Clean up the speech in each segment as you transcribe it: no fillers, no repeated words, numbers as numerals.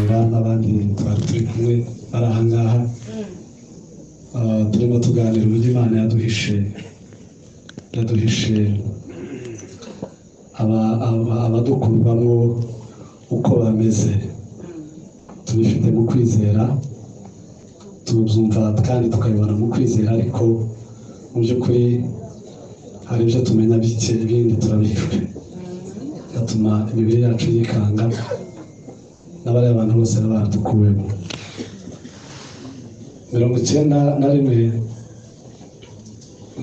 kuganira n'abandi twari turi kumwe bari aha ngaha turimo tuganira uburyo Imana yaduhishe abadukurwamo uko bameze tubifite mu kwizera tubyumva kandi tukabibona mu kwizera ariko mu by'ukuri hari ibyo tumenya bike ibindi turabihishwe bigatuma imibiri yacu yikanga n'abari abantu bose baradukuwemo 91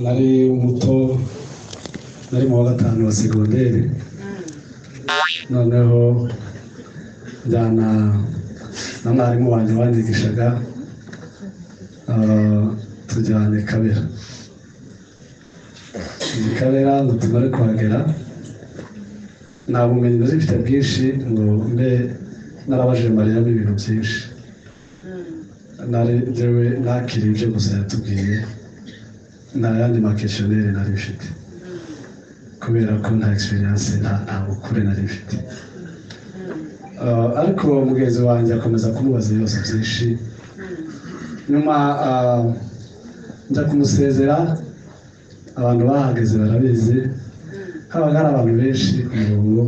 nari muto nari mu wa gatanu wa segonderi noneho njyana na mwarimu wanjye wanyigishaga tujyana i Kabera ngo tumare kuhagera nta bumenyi nari mfite bwinshi ngo mbe narabajije Mariyamu ibintu byinshi njyewe nakiriye ibyo gusa yatubwiye nta yandi makeshoneri nari mfite kubera ko nta experience nta bukure nari mfite ariko mugenzi wanjye akomeza kumubaza ibibazo byinshi nyuma njya kumusezera abantu bahageze barabizi habaga hari abantu benshi ku murongo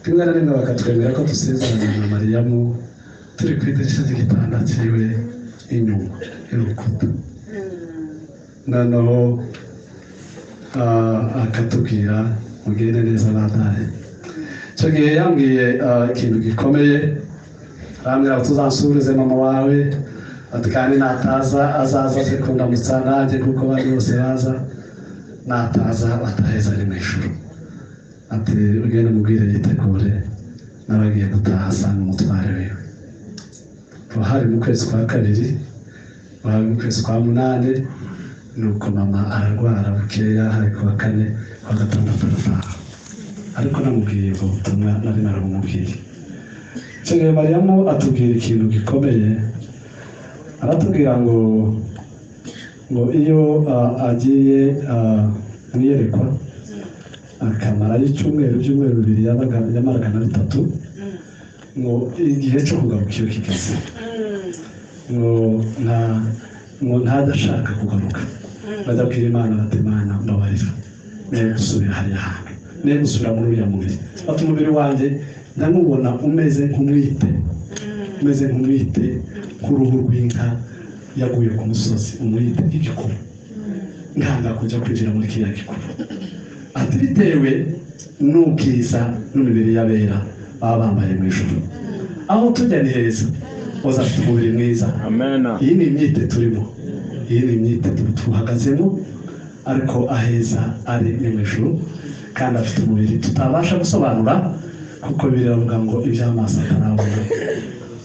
rimwe na rimwe bakatwemera ko dusezerana na Mariyamu turi ku idirishya ry'igitanda kiriwe inyuma y'urukuta noneho akatubwira mugende neza batahe icyo gihe yambwiye ikintu gikomeye arambwira ngo tuzansurize mama wawe ati kandi nataza azaza aze kundamutsa nanjye kuko bari bose baza nataza bataheza ari mu ijuru ati ugende mubwire yitegure n'abagiye gutaha asanga umutware wiwe hari mu kwezi kwa kabiri hari mu kwezi kwa munani nuko mama ararwara bukeya hari kuwa kane kwa gatandatu arataha ariko namubwiye ngo ubutumwa nari naramubwiye icyo gihe Mariyamu atubwira ikintu gikomeye aratubwira ngo iyo agiye mwiyerekwa akamara y'icyumweru bibiri yamaraga na bitatu ngo igihe cyo kugaruka iyo kigeze ngo ntajya kugaruka bajya kubwira Imana bati Imana mbabarira niyo gusubira hariya hantu niyo gusubira muri uriya mubiri ati umubiri wanjye ndamubona umeze nk'umwite k'uruhu rw'inka yaguye ku musozi umwite nk'igikuba nkanga kujya kwinjira muri kiriya gikuba ati bitewe n'ubwiza n'imibiri y'abera baba bambaye mu ijuru aho tujya ni heza uza afite umubiri mwiza iyi ni imyite turimo iyi ni imyite tuhagazemo ariko aheza ari mu ijuru kandi afite umubiri tutabasha gusobanura kuko biravuga ngo iby'amaso atarabona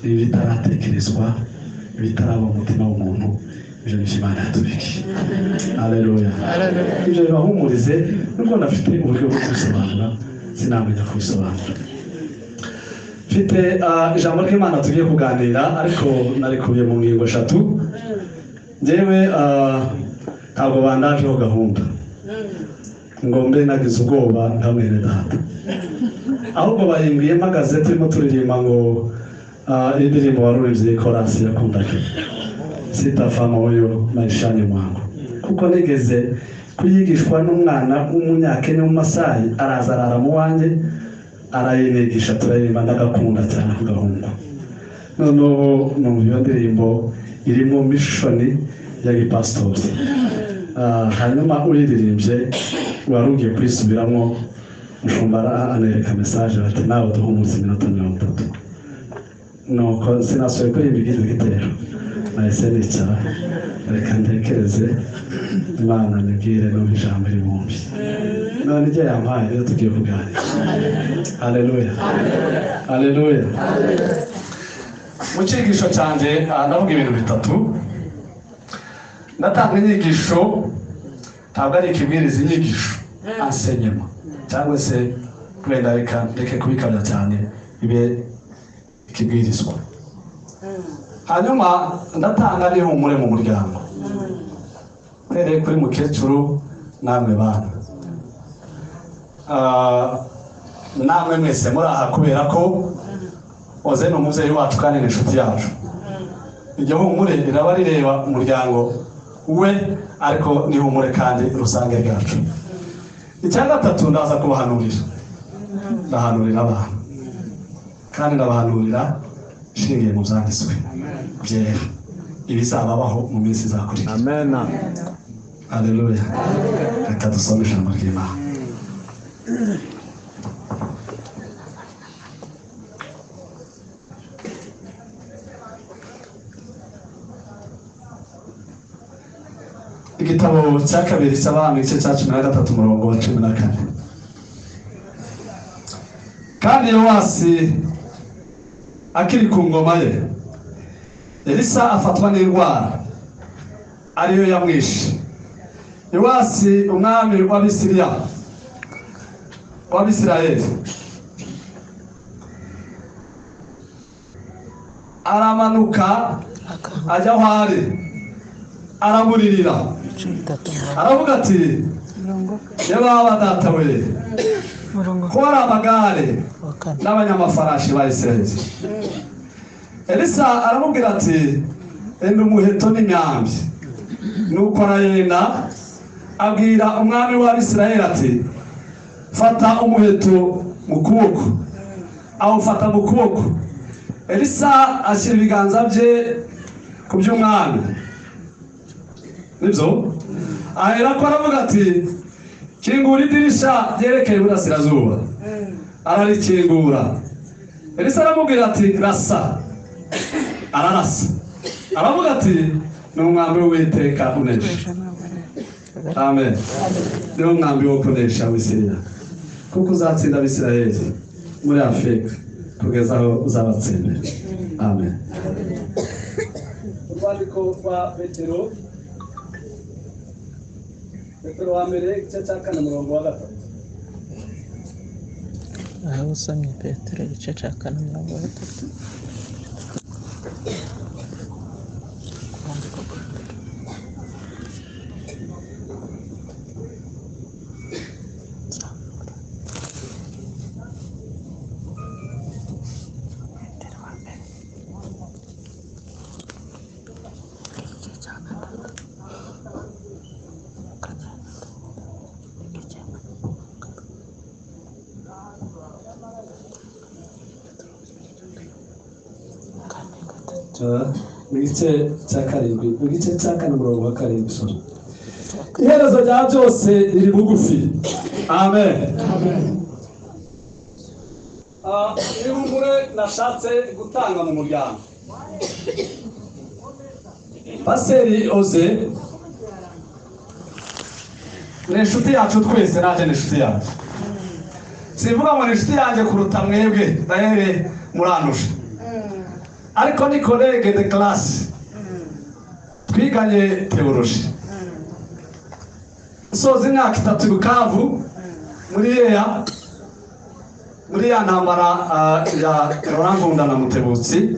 ibi bitaratekerezwa bitaraba umutima w'umuntu ibyo ni Imana yatubikiye haleluya ibyo bibahumurize nubwo nafite uburyo bwo kubisobanura sinamenya kubisobanura mfite ijambo ry'Imana tugiye kuganira ariko narikubiye mu ngingo 3 njyewe ntabwo bandajeho gahunda ngo mbe nagize ubwoba nka mwene data ahubwo bahimbwiye mpagaze turimo turirimba ngo indirimbo warurivye korasi yakundaga sitafama oyo maishani mwangu kuko nigeze kuyigishwa n'umwana w'umunyakenya mu Masayi araza arara mu wanjye arayinegisha turaririmba ndagakunda cyane ku gahunda noneho iyo ndirimbo irimo mishoni ya gipastori hanyuma uririmbye wari ugiye kwisubiramo mushumba anereka message ati nawe duhumuze iminota 30 nuko sinasubiye kuririmba igize igitero nahise nicara reka ntekereze Imana nibwire no ijambo ribumbi none igihe yampaye rero tugiye kuganira haleluya haleluya mu cyigisho cyanjye ndavuga ibintu bitatu ndatanga inyigisho ntabwo ari ikibwiriza inyigisho enseignement cyangwa se kwenda reka kubikabya cyane ibe ikibwirizwa hanyuma ndatanga n'ihumure mu muryango mpereye kuri mukecuru namwe bana namwe mwese muri aha kubera ko Oze no muvyeyi wacu kandi n'inshuti yacu iryo humure riraba rireba umuryango we ariko ni humure kandi rusange ryacu. Icya gatatu ndaza kubahanurira, ndahanurira abantu kandi ndabahanurira shingiye mu byanditswe byera ibizababaho mu minsi izakurikira. Amen. Haleluya. Reka dusome ijambo ry'Imana. Igitabo cya kabiri cy'Abami igice cya 13 umurongo wa 14. Kandi Yowasi akiri ku ngoma ye, Elisa afatwa n'indwara ariyo yamwishe. Yowasi umwami w'Abisirayeli aramanuka ajya aho ari aramuririra aravuga ati yaba data we ko ari amagare n'abanyamafarashi ba Isirayeli. Elisa aramubwira ati enda umuheto n'imyambi. Nuko arayenda abwira umwami w'Abisirayeli ati fata umuheto mu kuboko. Awufata mu kuboko. Elisa ashyira ibiganza bye ku by'umwami. Nibyo ahera ko aravuga ati kingura idirisha ryerekeye iburasirazuba. Ararikingura. Elisa aramubwira ati rasa. Ararasa. Aravuga ati ni umwambi w'Uwiteka unesha. Amen. Ni umwambi wo kunesha Abisirayeli, kuko uzatsinda Abisirayeli muri Afurika kugeza aho uzabatsindira. Amen. Urwandiko rwa Petero wa mbere igice cya 4 umurongo wa 3. Aho usomye Petero igice cya 4 umurongo wa 3. Igice cya 7 igice cya 4 umurongo wa 7. Iherezo rya byose riri bugufi. Amen. Ihumure nashatse gutanga mu muryango. Paseri Oze ni inshuti yacu twese, naje ni inshuti yacu. Sivuga ngo ni inshuti yanjye kuruta mwebwe dahere muranusha, ariko ni collègue de classe twiganye theology. Soza imyaka 3 Bukavu muri ya ntambara ya Rurangunda na Mutebutsi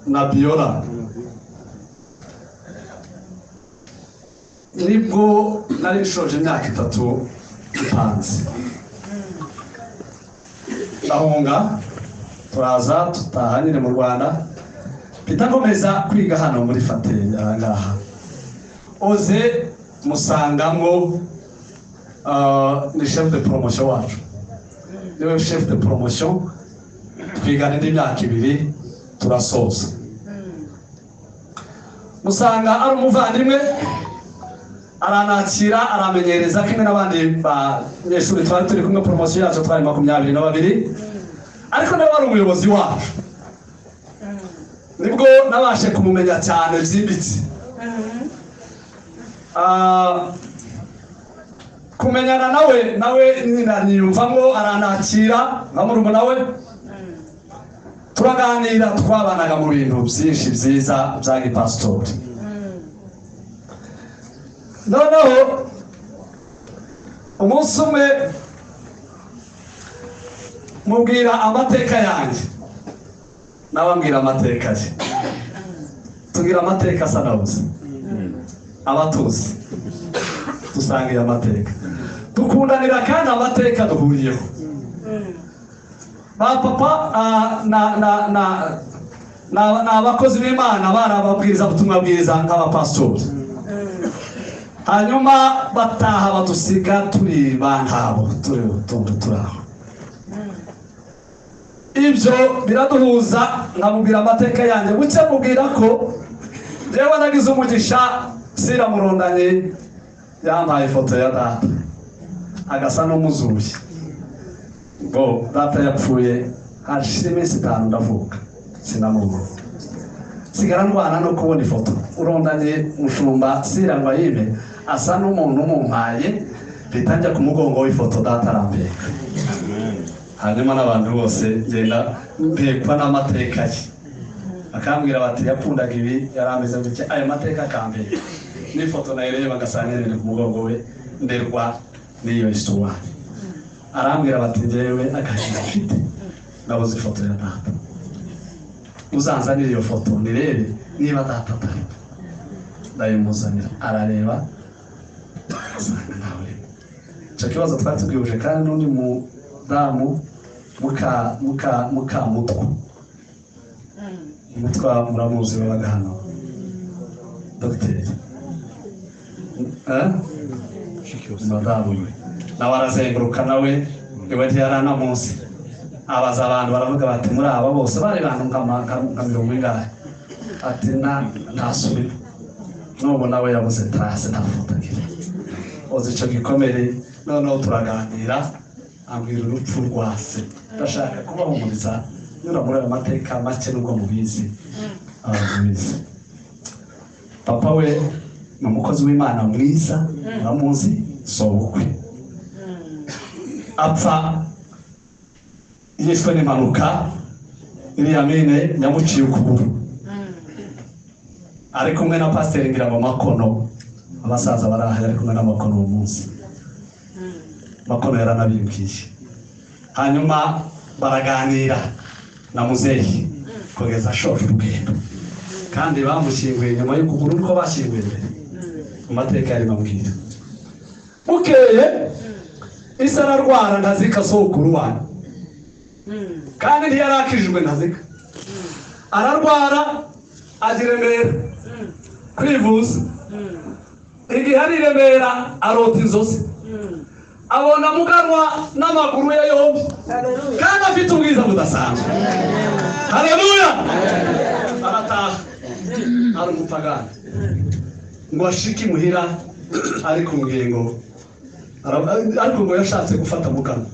na Biola. Nibwo nari nshoje imyaka 3 ipanze. Ndahunga turaza tutaha nyine mu Rwanda, mpita nkomeza kwiga hano muri Fateri ngaha. Oze musangamwo ni chef de promotion wacu, niwe chef de promotion. Twigana indi myaka 2 turasoza. Musanga ari umuvandimwe, aranakira aramenyereza kimwe n'abandi banyeshuri twari turi kumwe. Promotion yacu twari 22, ariko nawe ari umuyobozi wacu. Nibwo nabashe kumumenya cyane byimbitse. Kumenyana nawe niyumvamo, aranakira nkamurumva nawe turaganira, twabanaga mu bintu byinshi byiza bya gipastori. Noneho umunsi umwe mubwira amateka yanjye, nawe ambwira amateka ye. Tugira amateka asa nabuze, abatuzi dusangiye amateka, dukundanira kandi amateka duhuriyeho. ba papa na abakozi b'Imana bari ababwiriza ubutumwa bwiza nk'abapastori. Hanyuma bataha badusiga turi bantabo turi aho. Ibyo biraduhuza nkamubwira amateka yanjye buke mubwira ko jewe nagize umugisha Sira Murondanye yampaye ifoto ya data agasa n'umuzuye. Bo data yapfuye hashize iminsi 5 ndavuka sinamubona. Sigara ndwana no kubona ifoto Urondanye mushumba Sira ngo yime asa n'umuntu umumpaye bitanjya ku mugongo w'ifoto data arambeka. Hanyuma n'abantu bose genda mpekwa n'amateka ye akambwira bati yakundaga ibi yarameze gutya ayo mateka akambeka n'ifoto nayireba bagasangirira ku mugongo we nderwa n'iyo histoire. Arambwira bati njyewe akagira mfite nabuze ifoto ya data uzanzanira iyo foto nirebe niba data atari ndayimuzanira arareba asanga nawe icyo kibazo twari tubwihuje kandi n'undi mudamu muka mutwa muramuzi babaga hano dogiteri madamu nawe arazenguruka nawe iwe ntiyarana munsi abaza abantu baravuga bati muri aba bose bari bantu nka 100 ati ntasubira n'ubu nawe yabuze trase ntafotagira ozi icyo gikomere noneho turaganira ambwira urupfu rwase ndashaka kubahumuriza nyura muri ayo mateka make nubwo mubizi abamubizi. Papa we ni umukozi w'Imana mwiza uramuzi sobukwe apfa yishwe n'impanuka iriya mine yamuciye ukuguru ari kumwe na pasiteri ngira mu Makono abasaza baraha ari kumwe na Makono uwo munsi Makono yaranabibwiye. Hanyuma baraganira na muzeyi kugeza ashoje urugendo kandi bamushyinguye nyuma y'ukuguru niko bashyinguye mbere mu mateka yari mabwira. Bukeye Isa ararwara ndazika sokuru wana kandi ntiyarakijwe ndazika ararwara agira Remera kwivuza. Igihe ari Remera arota inzozi abona muganwa n'amaguru ye yombi kandi afite ubwiza budasanzwe. Haleluya. Arataha ari umupagani ngo ashike imuhira ari ku ngengo ariko ngo yashatse gufata muganwa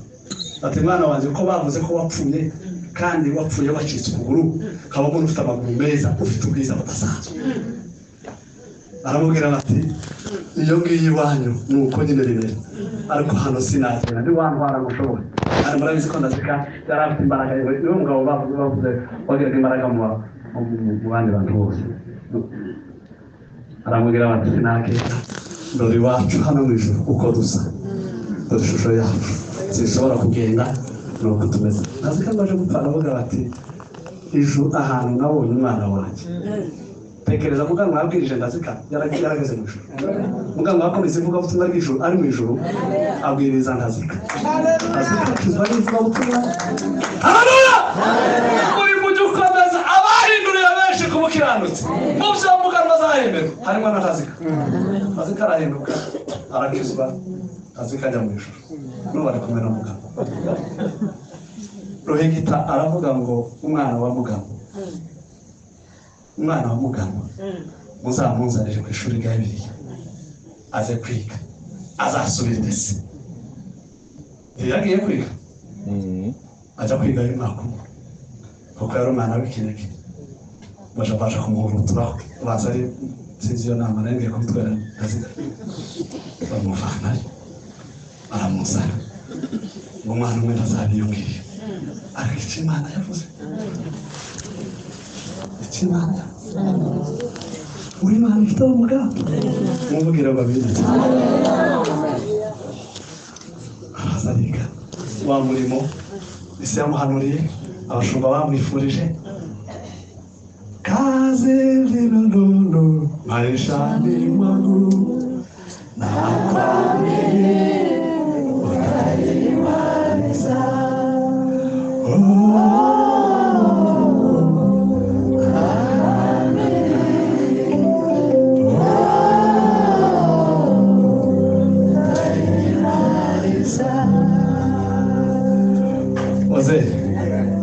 ati mwana wanjye ko bavuze ko wapfuye kandi wapfuye wacitse ukuguru kaba umuntu ufite amaguru meza ufite ubwiza budasanzwe. Aramubwira bati iyo ngiyi iwanyu nuko nyine rimeze ariko hano sinagenda ndi wantwara gushobora kandi murabizi ko ndazika yarafite imbaraga niwe mugabo bavuze wagira imbaraga mu bandi bantu bose. Aramubwira bati sinagenda dore iwacu hano mu ijuru uko dusa dore ishusho yacu sinshobora kugenda nuko tumeze. Ndazika baje gupfa aravuga bati ijuru ahantu nabonye umwana wanjye tekereza muganwa yabwirije ndazika yarageze mu ijuru. Muganwa yakomeze ivuga ubutumwa bw'ijuru ari mu ijuru abwiriza ndazika ndazika kizwa n'ivuga ubutumwa. Haleluya. Uri mu gikomeza abahinduriye benshi ku bukiranutsi mu byo muganwa azahemberwa harimo na ndazika. Ndazika arahinduka arakizwa ndazika ajya mu ijuru n'ubu ari kumwe na muganwa. Rohegita aravuga ngo umwana wa muganwa muzamunzanire ku ishuri rya Bibiliya aze kwiga azasubira ndetse yagiye kwiga aja kwiga ari mwaka kuko yari umwana w'ikinege baje kumuhuruturaho baza ari sinzi iyo nama nagiye kubitwara ndazika bamuvana baramuzana umwana umwe azabiyumvira ariko icyo Imana yavuze Imana uri Imana ufite umugambi mubwira babizi azariga wa murimo isi yamuhanuriye abashumba bamwifurije kaze vinonono maishani mwangu nakwambie utaimaliza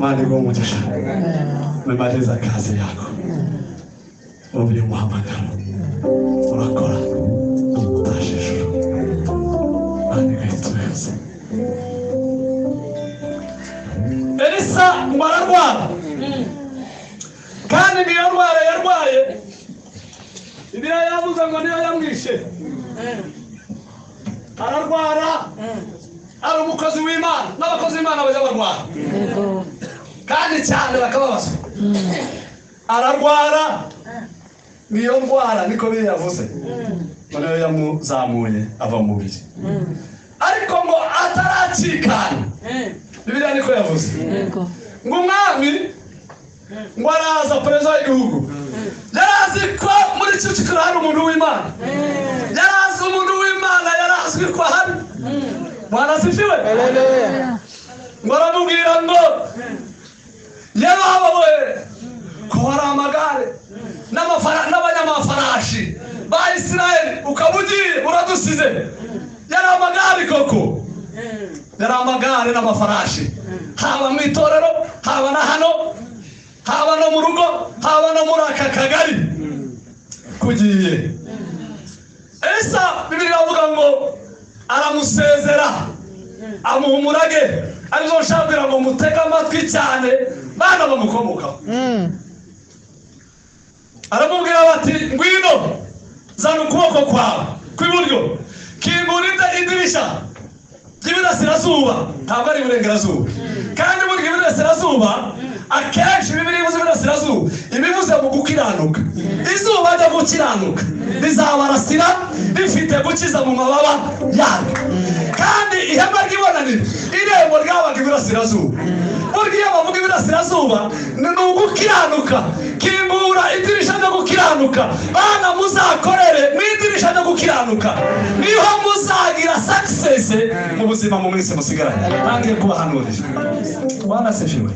Mani umugisha memaliza kazi yako ubi umuhamagaro urakora utashishura Mani gahituweza Elisa ngo ararwara kandi niyo ndwara yarwaye Bibiliya yavuze ngo niyo yamwishe ararwara ari umukozi w'Imana n'abakozi b'Imana bajya barwara kandi cyane bakababazwa ararwara niyo ndwara niko biyavuze niyo yamuzamuye ava mu mubiri ariko ngo ataracikana Bibiliya niko yavuze ngo umwami ngo araza perezida w'igihugu yarazi ko muri Kicukiro hari umuntu w'Imana yarazi umuntu w'Imana yarazwi ko hari Bwana sifiwe ngo aramubwira ngo yabawe ko hari amagare n'abanyamafarashi ba Isirayeli ukaba ugiye uradusize yari amagare koko yari amagare n'amafarashi haba mu itorero haba na hano haba no mu rugo haba no muri aka kagari kugiye Elisa Bibiliya avuga ngo aramusezera amuha umurage arizo nshakira ngo mutega amatwi cyane bana bamukomokaho aramubwira bati ngwino zana ukuboko kwawe kw'iburyo kingura idirisha ry'iburasirazuba ntabwo ari iburengerazuba kandi burya iburasirazuba akenshi Bibiliya ivuze iburasirazuba ibivuze mu gukiranuka izuba ryo gukiranuka rizabarasira rifite gukiza mu mababa yaryo kandi ihema ry'ibonaniro irembo ryabaga iburasirazuba burya iyo bavuga iburasirazuba ni ugukiranuka kingura idirisha ryo gukiranuka bana muzakorere mu idirisha ryo gukiranuka niho muzagira success mu buzima mu minsi musigaranye nangiye kubahanurira Bwana sifiwe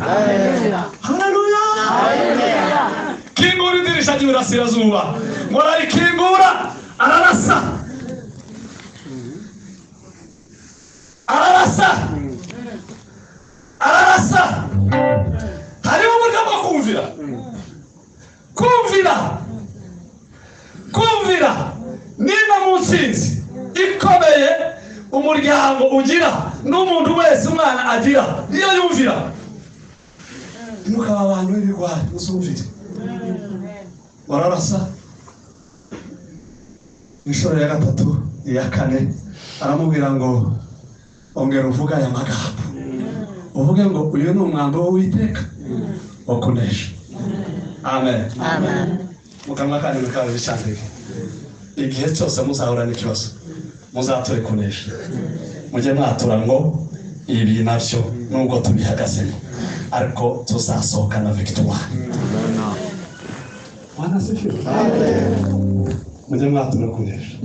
haleluya kingura idirisha ry'iburasirazuba ngo ararikingura ararasa hariho uburyo bwo kumvira niba mu nsinzi ikomeye umuryango ugira n'umuntu wese umwana agira iyo yumvira ntimukaba abantu b'ibigwari uzumvire wararasa inshuro ya gatatu iya kane aramubwira ngo ongera uvuga aya magambo uvuge ngo uyu ni umwambi w'Uwiteka wakunesha amen mukamwa kandi mukaba bicandike igihe cyose muzahura n'ikibazo muzature kunesha mujye mwatura ngo ibi nabyo nubwo tubihagazemo ariko tuzasohoka na victoire Bwana sifiwe mujye mwatura kunesha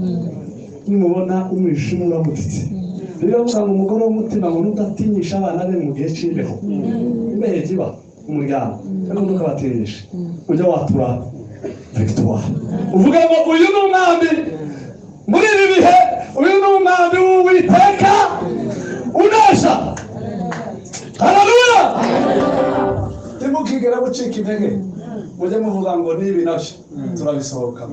nimubona umwishimu uramutse rero usanga umugore w'umutima ngo udatinyisha abana be mu gihe cy'imbeho imbehe kiba umuryango ariko ntukabatinyishe ujye watura victoire uvuge ngo uyu ni umwambi muri ibi bihe uyu ni umwambi w'Uwiteka unesha haleluya timukigera gucika intege mujye muvuga ngo nibi nabyo turabisohoka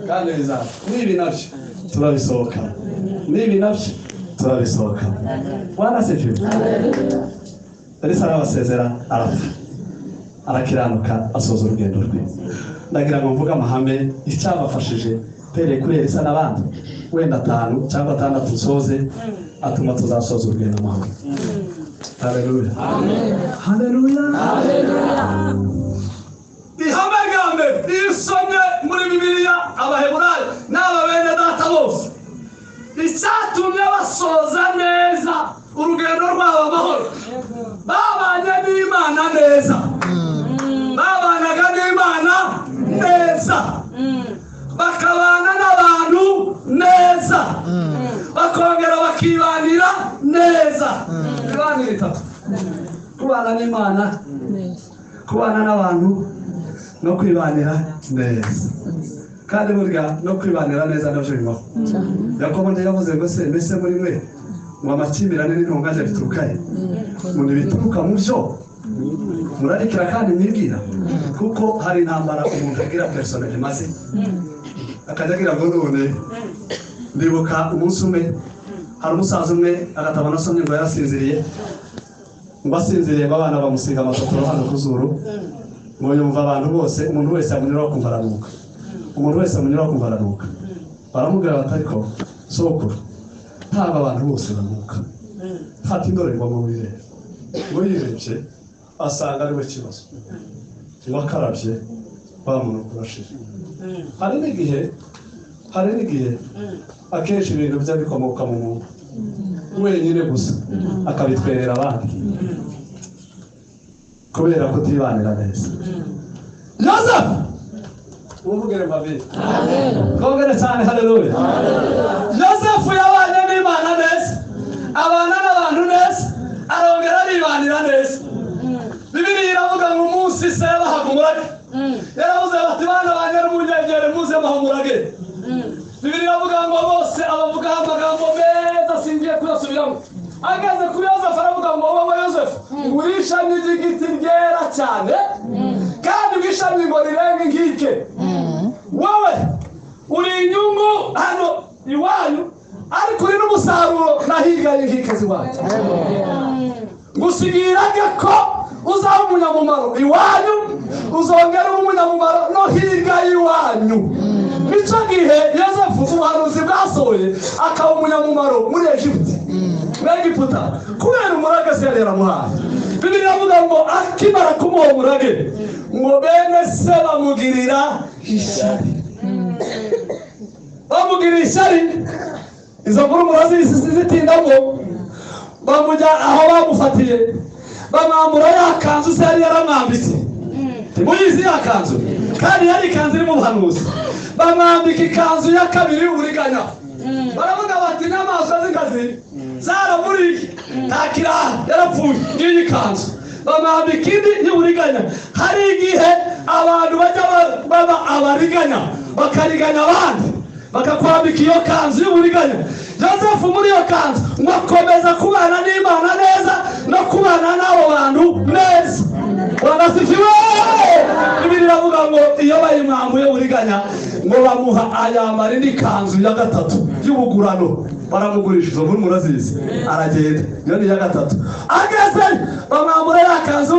kandi bizaza nibi nabyo turabisohoka nibi nabyo turabisohoka Bwana sifiwe Elisa arabasezera arapfa arakiranuka asoza urugendo rwe ndagira ngo mvuge amahame icyabafashije pere kuri Elisa n'abandi wenda 5 cyangwa 6 soze atuma tuzasoza urugendo amahoro haleluya haleluya ihame gambe isomye muri Bibiliya abaheburayo n'ababene data bose icyatumye basoza neza urugendo rwabo amahoro babanye n'Imana neza babanaga n'Imana neza bakabana n'abantu neza bakongera bakibanira neza ibibanira 3 kubana n'Imana kubana n'abantu no kwibanira neza kandi burya no kwibanira neza nabyo bibaho Yakobo yavuze ngo se mbese muri mwe ngo amakimbirane n'intonganya biturukaye ngo bituruka mu byo murarikira kandi mwibwira kuko hari intambara umuntu agira personage maze akajya agira ngo none ndibuka umunsi umwe hari umusaza umwe agatabona asomye ngo yarasinziriye ngo asinziriye abana bamusiga amasokoro hano ku zuru ngo yumva abantu bose umuntu wese amunyuraho kumva araruka umuntu wese amunyuraho kumva araruka baramubwira bati ariko sokuru ntabwo abantu bose baruka fata indorerwamo wirebe ngo yirebye asanga ari we kibazo ngo akarabye bamuntu kurashira hari n'igihe akenshi ibintu bye bikomoka mu muntu wenyine gusa akabitwerera abandi kubera kutibanira neza. Yosefu uvugere mabiri kongere cyane haleluya. Yosefu yabanye n'Imana neza abana n'abantu neza arongera aribanira neza. Bibiliya iravuga ngo umunsi se yabahaga umurage yaravuze bati bana banjye n'umunyegere muze mahumurage. Bibiliya iravuga ngo bose abavuga amagambo meza singiye kuyasubiramo. Ageze kuri Yosefu aravuga ngo wowe Yosefu uri ishami ry'igiti ryera cyane kandi wishami ngo rirenge nkike. Wowe uri inyungu hano iwanyu ariko uri n'umusaruro nahiga inkike ziwanyu. Gusigira ko uzaba umunyamumaro iwanyu uzongera umunyamumaro no hirya y'iwanyu. Nicyo gihe Yosefu ubuhanuzi bwasohoye akaba umunyamumaro muri Egiputa kubera umurage se yari yaramuhaye. Bibiliya iravuga ngo akimara kumuha umurage ngo bene se bamugirira ishyari. Bamugirira ishyari izo nkuru murazitindamo. Bamujya aho bamufatiye bamwambura ya kanzu se yari yaramwambitse. Muyizi ya kanzu kandi yari ikanzu iri mu buhanuzi. Bamwambika ikanzu ya kabiri y'uburiganya. Baravuga bati n'amaso z'ingazi zaramuriye ntakira yarapfuye n'iyi kanzu. Bamwambika indi y'uburiganya. Hari igihe abantu bajya baba abariganya bakariganya abandi bakakwambika iyo kanzu y'uburiganya. Yosefu muri iyo kanzu ngo akomeza kubana n'Imana neza no kubana n'abo bantu neza. Wanasifiwe. Bibiliya iravuga ngo iyo bayimwambuye uburiganya ngo bamuha ayambara indi kanzu ya gatatu y'ubugurano. Baramugurisha izo nkuru murazizi aragenda. Iyo ni ya gatatu. Ageze bamwambura ya kanzu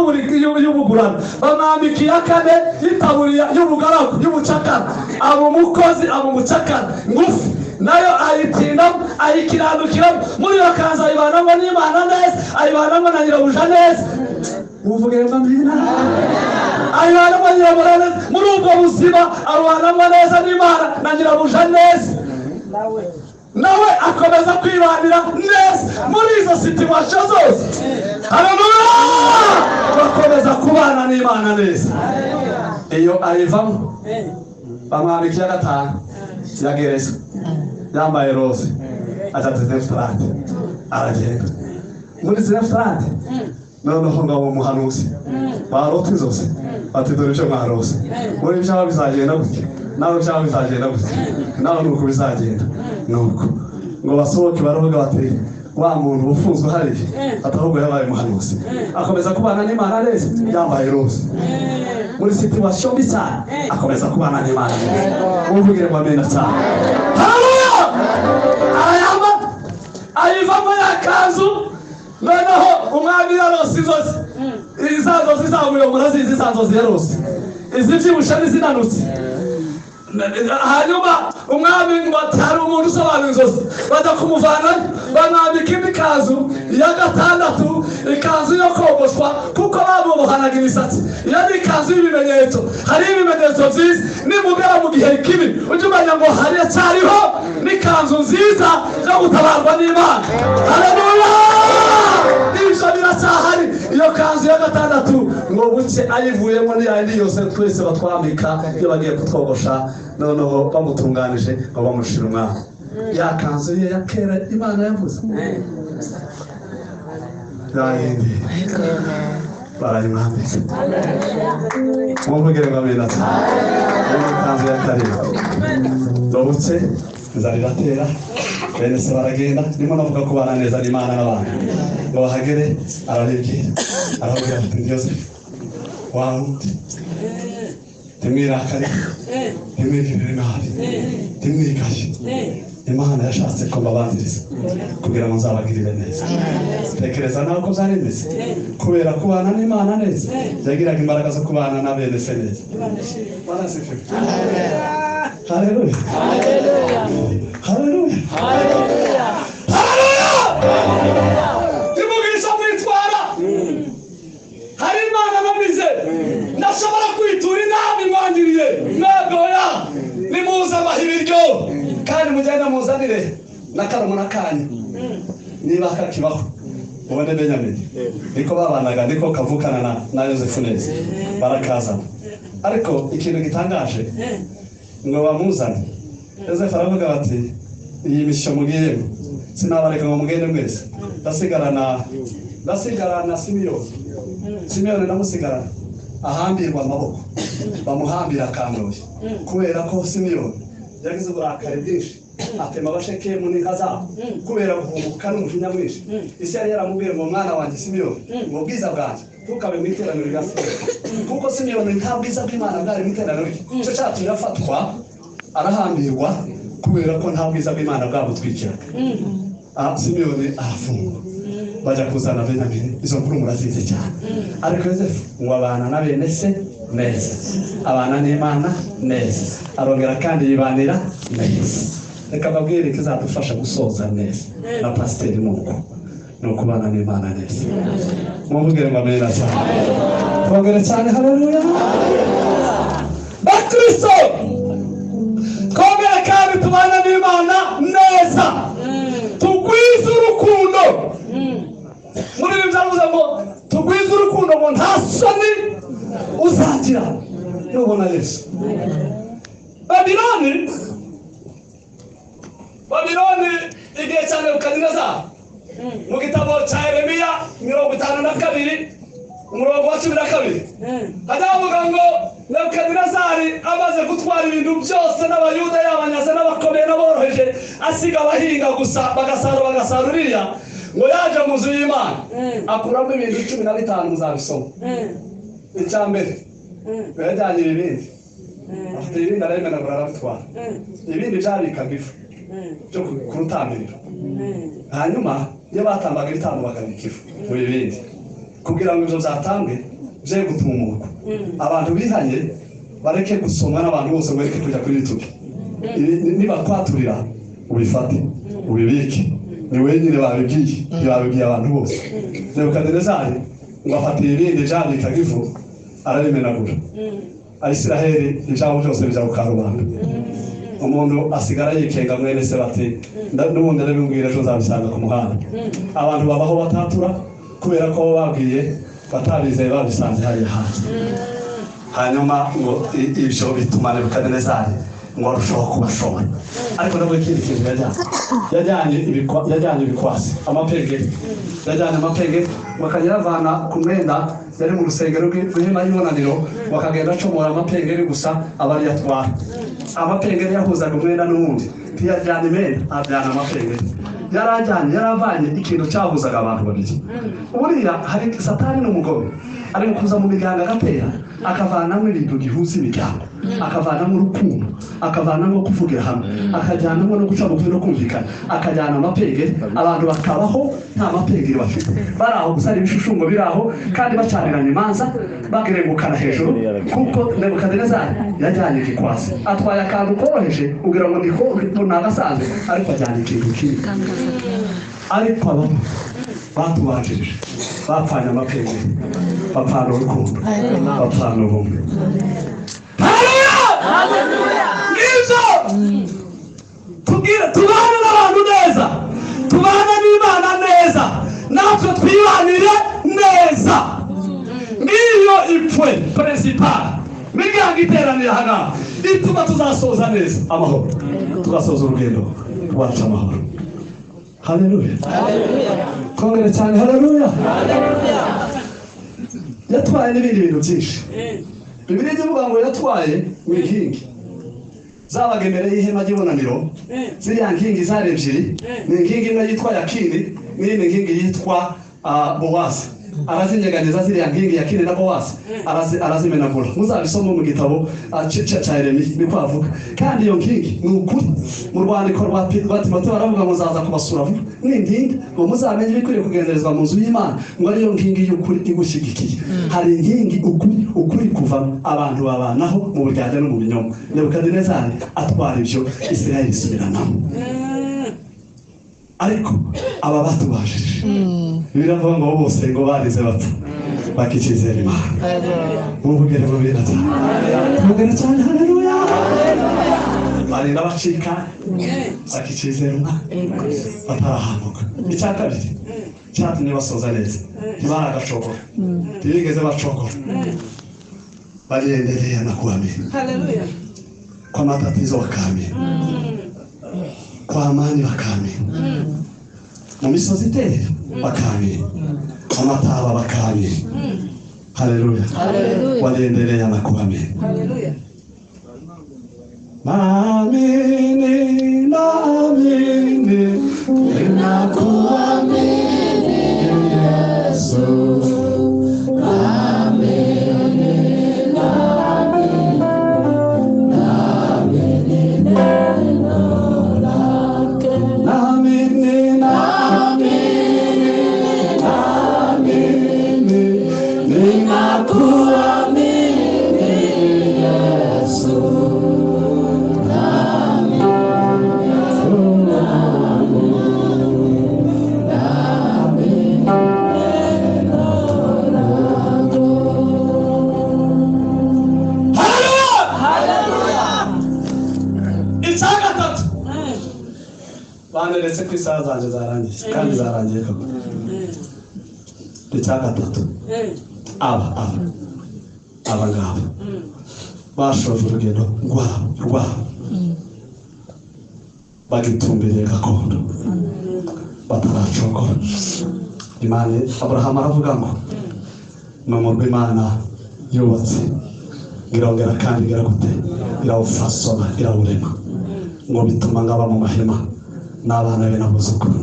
y'ubugurano bamwambika iya kane y'itaburiya y'ubugaragu y'ubucakara. Abo umukozi abo umucakara ngufi nayo ayitindamo ayikiranukiramo. Muri iyo kanzu ayibanamo n'Imana neza ayibanamo na nyirabuja neza. Uvugere mbambina ayibanamo nyirabuja neza. Muri ubwo buzima arubanamo neza n'Imana na nyirabuja neza. Nawe akomeza kwibanira neza muri izo situation zose. Haleluya. Bakomeza kubana n'Imana neza. Iyo ayivamo bamwambika iya gatanu ya gereza yambaye rose atateze restaurant aragenda. Muri restaurant noneho ngo umuhanuzi baroti zose ati dore icyo mwarose muri byaba bizagenda gutya nawe byaba bizagenda gutya nawe nuko bizagenda nuko ngo basohoke baravuga bati wa muntu ufunzwe hari atahubwo yabaye umuhanuzi. Akomeza kubana n'Imana neza yambaye rose muri situation bisa akomeza kubana n'Imana. Uvugire ngo amena cyane. Haleluya. Ayamba ayivamo ya kanzu noneho umwami yarose zose izazo zizamuye murazizi izazo zerose izibyibushye n'izinanutse. Hanyuma umwami ngo atari umuntu usobanura inzozi bajya kumuvana bamwambika indi kanzu ya gatandatu ikanzu yo kogoshwa kuko bamubohanaga imisatsi. Iyo ni ikanzu y'ibimenyetso. Hari ibimenyetso byiza nimugera mu gihe kibi ujye umenya ngo haracyariho n'ikanzu nziza zo gutabarwa n'Imana. Haleluya. Ibyo biracyahari. Iyo kanzu ya gatandatu ngo buke ayivuyemo n'iyindi yose twese batwambika iyo bagiye kutwogosha noneho bamutunganije ngo bamushira umwami. Ya kanzu ye ya kera Imana yavuze yayindi barayimwambika. Muvugire ngo amena cyane. Kanzu ya kare dobutse nzariratera bene se baragenda. Nimo navuga ko bana neza n'Imana n'abantu ngo bahagere arabibwira arabwira ati Yosefu wawundi timwirakare timwigirire nabi timwigashe Imana yashatse ko babanziriza kugira ngo nzabagirire neza tekereza nawe ko byari bimeze kubera kubana n'Imana neza yagiraga imbaraga zo kubana na bene se neza Haleluya Haleluya Haleluya Timugisha mwitwara hari Imana namize ndashobora kwitura inabi mwangiriye mwagoya nimuza amahiryo kandi mugenda muzanire nakaramu nakanya niba kakibaho ubone Benjamin niko babanaga niko kavukana na Yosefu neza barakazana ariko ikintu gitangaje ngo bamuzane Yosefu aravuga bati iyi misho mugiyemo sinabareka ngo mugende mwese ndasigarana Simiyoni ndamusigarana ahambirwa amaboko bamuhambira akandoye kubera ko Simiyoni yagize uburakari bwinshi atema abashekemu n'inka zabo kubera guhumuka n'umujinya mwinshi isi yari yaramubwiye ngo mwana wanjye Simiyoni ngo bwiza bwanjye ntukabe mu iteraniro rya Simiyoni kuko Simiyoni nta bwiza bw'Imana bwari mu iteraniro rye icyo cyatumye afatwa arahambirwa kubera ko nta bwiza bw'Imana bwabutwikira Simiyoni arafungwa bajya kuzana Benjamin izo nkuru murazize cyane ariko Yosefu ngo abana na bene se neza abana n'Imana neza arongera kandi yibanira neza reka babwire kizadufasha gusoza neza na pasiteri nuko bana n'Imana neza muvugire ngo amena cyane twongere cyane haleluya bakristo twongere kandi tubana n'Imana neza tugwize urukundo muri bimzavuze ngo tugwize urukundo ngo nta soni uzagira nubona Yesu Babiloni igihe cya Nebukadinezari mu gitabo cya Yeremiya 52 umurongo wa 12 hadavuga ngo Nebukadinezari amaze gutwara ibintu byose n'abayuda y'abanyaze n'abakomeye n'aboroheje asiga abahinga gusa bagasarurira ngo yaje mu nzu y'Imana akuramo ibintu 15 muzabisoma icya mbere yajyanye ibindi afite ibindi arabimenagura arabitwara ibindi byabikaga ifu byo ku rutambiro hanyuma iyo batambaga ibitambo bakabika ifu mu bibindi kugira ngo ibyo byatange bye gutumurwa abantu bihanye bareke gusomwa n'abantu bose bareke kujya kuri YouTube niba kwaturira ubifate ubibike ni wenyine babibwiye abantu bose Nebukadinezari ngo afate ibindi byabikaga ifu arabimenagura Abisiraheli ijambo byose bijya ku karubanda umuntu asigara yikenga mwene se bati n'ubundi arabibwira ejo uzabisanga ku muhanda abantu babaho batatura kubera ko babwiye batabizeye babisanze hariya hanze hanyuma ngo ibyo bituma Nebukadinezari ngo arushaho kubashobora ariko nabwo ikindi kintu yajyanye ibikwasi amapengeri yajyanye amapengeri bakagera avana ku mwenda yari mu rusengero rw'ihema y'ibonaniro bakagenda acomora amapengeri gusa abari yatwara amapengeri yahuzaga umwenda n'uwundi ntiyajyana imyenda ajyana amapengeri yaravanye ikintu cyahuzaga abantu babiri buriya hari Satani n'umugome ari mu kuza mu miryango agatera akavanamo ibintu gihuza imiryango akavanamo urukundo akavanamo kuvugira hamwe akajyanamo no guca bugufi no kumvikana akajyana amapengeri abantu bakabaho nta mapengeri bafite bari aho gusa ari ibishushungo biri aho kandi bacaniranye imanza bagerengukana hejuru kuko Nebukadinezari yajyanye igikwasi atwaye akantu koroheje kugira ngo niko nagasanzwe ariko ajyanye ikintu kibi ariko abantu batubanjirije bapfanye amapengeri bapfana urukundo bapfana ubumwe haleluya ngizo tubane n'abantu neza tubane n'Imana neza natwe twibanire neza ngiyo ipfwe principal miryango iteranira hano ituma tuzasoza neza amahoro tugasoza urugendo rwacu amahoro haleluya kongere cyane haleluya yatwaye n'ibindi bintu byinshi Bibiliya ivuga ngo yatwaye inkingi zabagemereye ihema ry'ibonaniro ziriya nkingi zari ebyiri ni inkingi imwe yitwa Yakini n'indi nkingi yitwa Bowazi arazinyeganyeza ziriya nkingi ya kine na Bowasi arazimenagura muzabisoma mu gitabo ca Yeremiya ni kwavuga kandi iyo nkingi ni ukuri mu rwandiko rwa Timoteyo baravuga ngo zaza kubasura vuba n'inkingi ngo muzamenye ibikwiriye kugenzerezwa mu nzu y'Imana ngo ariyo nkingi y'ukuri igushigikiye hari inkingi ukuri kuva abantu babanaho mu buryarya no mu binyoma Nebukadinezari atwara ibyo Isirayeli isubiranamo ariko aba batubajije biravuga ngo bose ngo barize bapfa bakicizera Imana mubugere mu bintu mubugere cyane haleluya bari n'abacika bakicizera Imana batarahanuka icya kabiri cyatumye basoza neza ntibaragacogora ntibigeze bacogora bariendelea na kuamini Haleluya. kwa matatizo wakaamini kwa amani wakaamini mu misozi iteye wakaamini mu mataba wakaamini haleluya waliendelea na kuamini Haleluya. naamini ninakuamini Yesu baneretse ko isaha zanjye zarangiye kandi zarangiye koko icya gatatu aba ngaba bashoje urugendo rwabo bagitumbiriye gakondo bataracogora Imana Aburahamu aravuga ngo ni umurwa Imana yubatse irongera kandi iragute irawufasona irawurema ngo bituma ngaba mu mahema n'abana be n'abuzukuru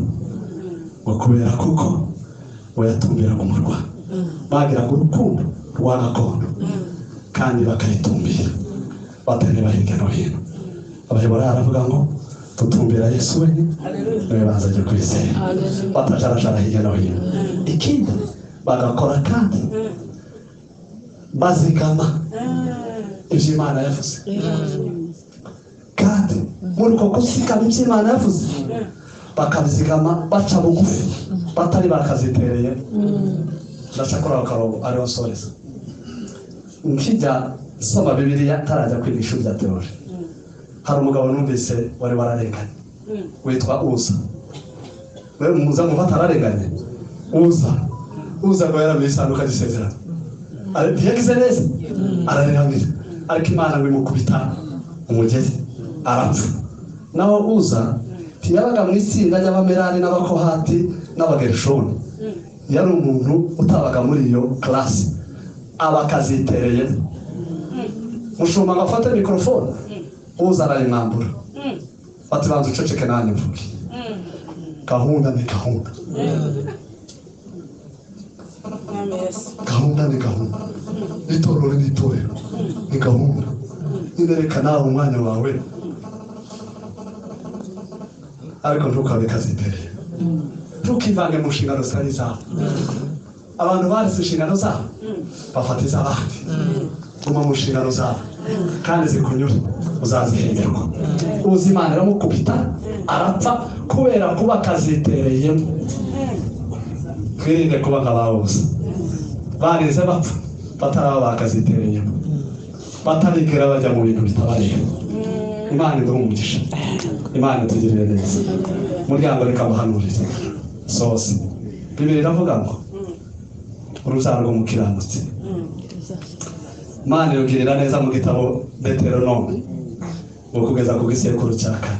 ngo kubera kuko ngo yatumbiraga umurwa bagiraga urukundo rwa gakondo kandi bakayitumbira batareba hirya no hino abayobora aravuga ngo tutumbira Yesu we niwe bazajya kwizera batajarajara hirya no hino ikindi bagakora kandi bazigama ibyo Imana yavuze kandi muri uko kuzigama ibyo Imana yavuze bakabizigama baca bugufi batari bakazitereye ndashakora akarobo ariho nsoreza nkijya soma Bibiliya tarajya kwiga ishuri rya teoloji hari umugabo numvise wari wararenganye witwa Uza wewe muza mu batararenganye Uza ngo yarabisanduka gisezerano yagize neza ararenganira ariko Imana ngo imukubita umugezi arapfa naho Uza ntiyabaga mu itsinda ry'abamerari n'abakohati n'abagerishoni yari umuntu utabaga muri iyo klasi abakazitereye mushuma ngafata mikrofone Uza arayimwambura bati banza uceceke nanjye mvuge gahunda ni gahunda gahunda ni gahunda itorero ni itorero ni gahunda ninereka nawe umwanya wawe ariko ntukabe kazitereye ntukivange mu nshingano zitari zawe abantu baretse inshingano zabo bafata iz'abandi guma mu nshingano zabo kandi zikunyura uzazihemberwa uzi Imana iramukubita arapfa kubera kuba kazitereyemo twirinde kuba nk'abawuza barize bapfa bataraba bakazitereyemo batarigera bajya mu bintu bitabareba Imana iduha umugisha Imana itugirire neza umuryango reka muhanurire sose Bibiliya iravuga ngo urubyaro rw'umukiranutsi Imana irugirira neza mu gitabo Deuteronome ngo kugeza ku gisekuru cya kane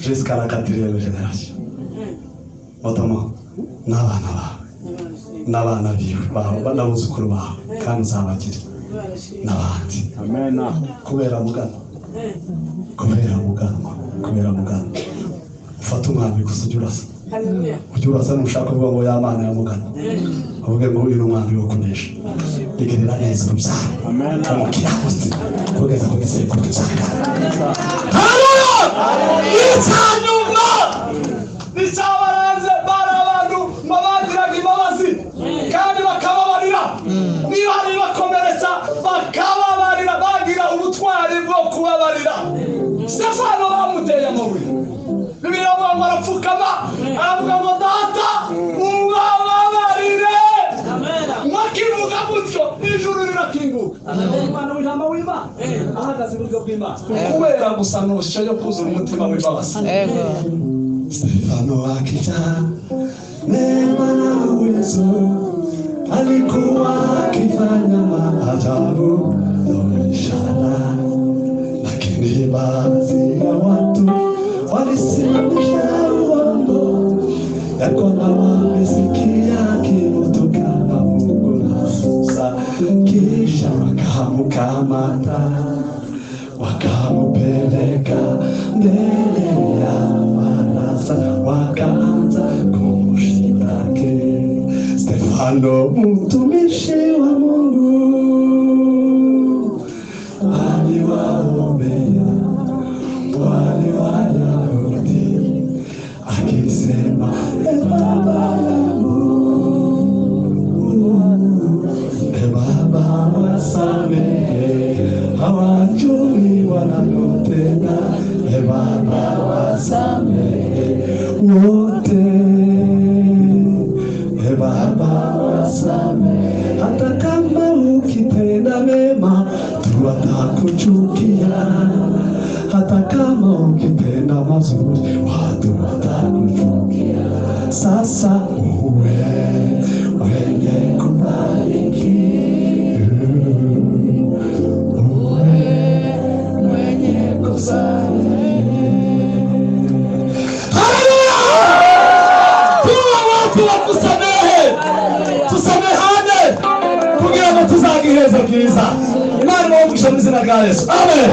jusqu'à la 4e génération motamo n'abana bawe n'abana biwe n'abuzukuru bawe kandi uzabagira n'abandi kubera muganwa ufata umwami gusa ujya urasa ujye urasa n'ushaka kuvuga ngo ya mana yamugana uvuge ngo uyu ni umwami wo kunesha igerera neza urubyaro umukirabuzi kugeza ku gisekuru cy'akana. Haleluya! Icyanyuma nicyabaranze bari abantu bagiraga imbabazi kandi bakababarira, niba hari bakomeretsa bakababarira, bagira ubutwari bwo kubabarira. Stefano bamuteye amabuye, Bibiliya ivuga ngo arapfukama aravuga ngo data mubabarire. Mwakivuga gutyo ijuru rirakinguka, umwana w'intama w'Imana ahagaze iburyo bw'Imana kubera gusa noshe yo kuzura umutima w'imbabazi. Stefano akija neema na uwezo alikuwa akifanya maajabu na ishara, lakini baadhi ya watu walisimamisha uongo ya kwamba wamesikia kilotokana Mungu na Musa, kisha wakamkamata wakamupeleka mbele ya baraza wakaanza kumshtaki. Stefano mtumishi wa Mungu aliwaombea wale Wayahudi akisema, Baba yangu, Baba wasamehe, hawajui wanalotenda. Baba wasamehe wote, Baba wasamehe. Hata kama ukitenda mema watakuchukia, hata kama ukitenda mazuri watu watakuchukia. Sasa uwe mwenye kubariki, uwe mwenye kusamehe. Haleluya! Tuwe watu wa kusamehe, tusamehane kugira ngo tuzagiheza bwiza. Imana imugishe mu izina rya Yesu. Amen.